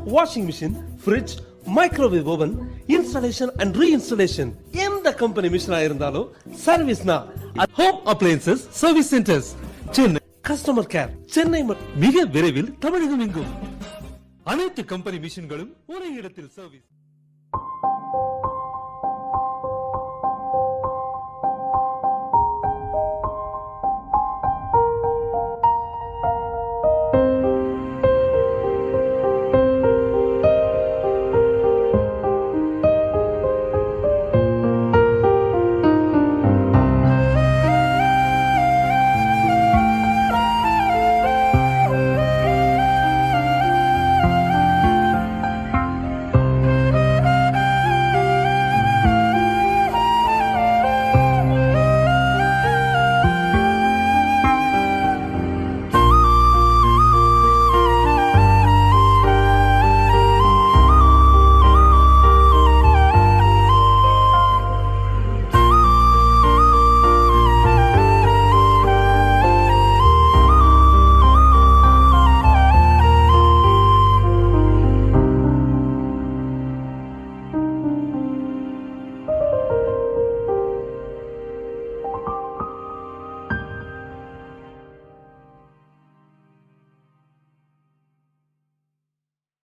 washing machine, fridge, microwave oven, installation and reinstallation. எந்த company மிஷினா இருந்தாலும் சர்வீஸ்னா home appliances service centres Chennai. Customer care Chennai மிக விரைவில் தமிழகம் எங்கும். அனைத்து கம்பெனி மிஷின்களும் ஒரே இடத்தில் சர்வீஸ்.